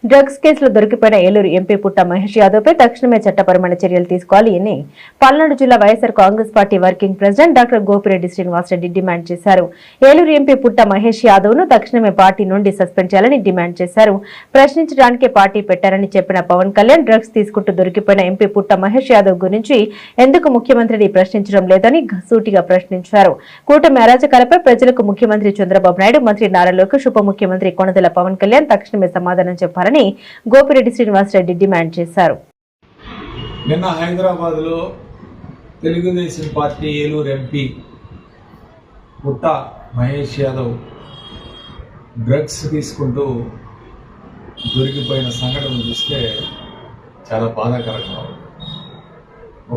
Drugs కేసులో దొరికిపోయిన Eluru MP పుట్ట మహేష్ యాదవ్పై తక్షణమే చట్టపరమైన చర్యలు తీసుకోవాలి అని పల్నాడు జిల్లా YSR Congress party working president doctor Gopireddy Srinivasa Reddy demand చేశారు. ఏలూరు ఎంపీ పుట్ట మహేష్ యాదవ్ ను తక్షణమే పార్టీ నుండి సస్పెండ్ చేయాలని డిమాండ్ చేశారు. ప్రశ్నించడానికే పార్టీ పెట్టారని చెప్పిన పవన్ కళ్యాణ్ డ్రగ్స్ తీసుకుంటూ దొరికిపోయిన ఎంపీ పుట్ట మహేష్ యాదవ్ గురించి ఎందుకు ముఖ్యమంత్రిని ప్రశ్నించడం లేదని సూటిగా ప్రశ్నించారు. కూటమి అరాచకాలపై ప్రజలకు ముఖ్యమంత్రి చంద్రబాబు నాయుడు, మంత్రి నారా లోకేష్, ఉప ముఖ్యమంత్రి కొణిదెల పవన్ కళ్యాణ్ తక్షణమే సమాధానం చెప్పాలని గోపిరెడ్డి శ్రీనివాసరెడ్డి డిమాండ్ చేశారు. నిన్న హైదరాబాద్ లో తెలుగుదేశం పార్టీ ఏలూరు ఎంపీ పుట్ట మహేష్ యాదవ్ డ్రగ్స్ తీసుకుంటూ దొరికిపోయిన సంఘటన చూస్తే చాలా బాధాకరంగా ఉంది.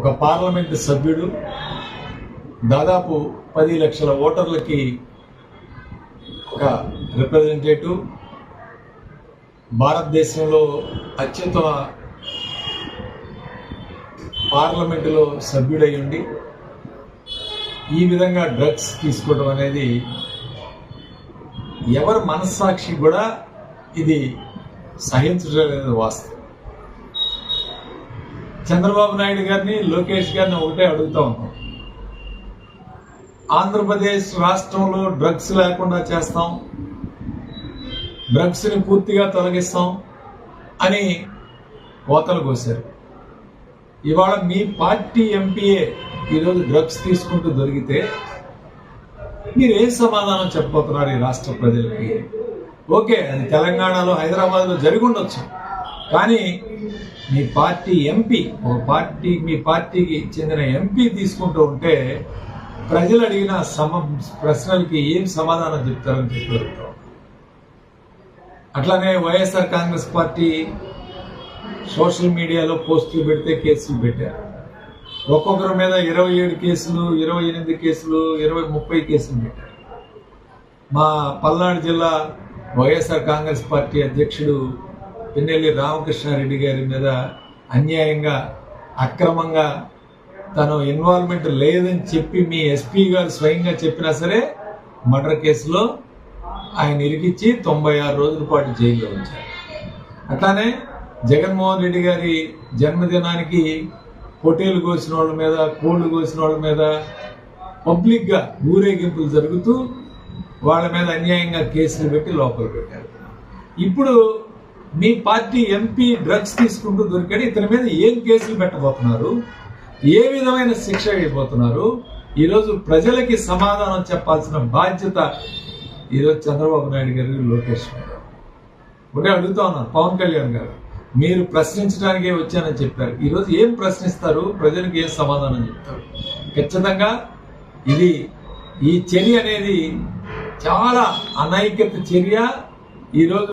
ఒక పార్లమెంటు సభ్యుడు దాదాపు 10 లక్షల ఓటర్లకి ఒక రిప్రజెంటేటివ్, భారతదేశంలో అత్యుత్తమ పార్లమెంటులో సభ్యుడై ఉండి ఈ విధంగా డ్రగ్స్ తీసుకోవడం అనేది ఎవరి మనస్సాక్షి కూడా ఇది సహించడం అనేది వాస్తవం. చంద్రబాబు నాయుడు గారిని, లోకేష్ గారిని ఒకటే అడుగుతా ఉన్నాం. ఆంధ్రప్రదేశ్ రాష్ట్రంలో డ్రగ్స్ లేకుండా చేస్తాం, డ్రగ్స్ ని పూర్తిగా తొలగిస్తాం అని కోతలు కోశారు. ఇవాళ మీ పార్టీ ఎంపీఏ ఈరోజు డ్రగ్స్ తీసుకుంటూ దొరికితే మీరు ఏం సమాధానం చెప్పబోతున్నారు ఈ రాష్ట్ర ప్రజలకి? ఓకే, అది తెలంగాణలో, హైదరాబాద్లో జరిగి ఉండొచ్చు, కానీ మీ పార్టీ ఎంపీ, మీ పార్టీకి చెందిన ఎంపీ తీసుకుంటూ ఉంటే ప్రజలు అడిగిన ప్రశ్నలకి ఏం సమాధానం చెప్తారని చెప్పారు. అట్లానే వైఎస్ఆర్ కాంగ్రెస్ పార్టీ సోషల్ మీడియాలో పోస్టులు పెడితే కేసులు పెట్టారు. ఒక్కొక్కరి మీద 27 కేసులు, 28 కేసులు, 30 కేసులు పెట్టారు. మా పల్నాడు జిల్లా వైఎస్ఆర్ కాంగ్రెస్ పార్టీ అధ్యక్షుడు పిన్నెల్లి రామకృష్ణారెడ్డి గారి మీద అన్యాయంగా, అక్రమంగా తను ఇన్వాల్వ్మెంట్ లేదని చెప్పి మీ ఎస్పీ గారు స్వయంగా చెప్పినా సరే మర్డర్ కేసులో ఆయన ఇరికిచ్చి 96 రోజుల పాటు జైల్లో ఉంచారు. అట్లానే జగన్మోహన్ రెడ్డి గారి జన్మదినానికి పొటేలు కోసిన వాళ్ళ మీద, కోళ్లు కోసిన వాళ్ళ మీద పబ్లిక్ గా ఊరేగింపులు జరుగుతూ వాళ్ళ మీద అన్యాయంగా కేసులు పెట్టి లోపల పెట్టారు. ఇప్పుడు మీ పార్టీ ఎంపీ డ్రగ్స్ తీసుకుంటూ దొరికాడు. ఇతని మీద ఏం కేసులు పెట్టబోతున్నారు? ఏ విధమైన శిక్ష వేయబోతున్నారు? ఈరోజు ప్రజలకి సమాధానం చెప్పాల్సిన బాధ్యత ఈరోజు చంద్రబాబు నాయుడు గారు, లోకేష్ గారు. ఒకటే అడుగుతా ఉన్నారు, పవన్ కళ్యాణ్ గారు మీరు ప్రశ్నించడానికే వచ్చానని చెప్పారు. ఈరోజు ఏం ప్రశ్నిస్తారు? ప్రజలకు ఏం సమాధానం చెప్తారు? ఖచ్చితంగా ఈ చర్య అనేది చాలా అనైక్యత చర్య. ఈరోజు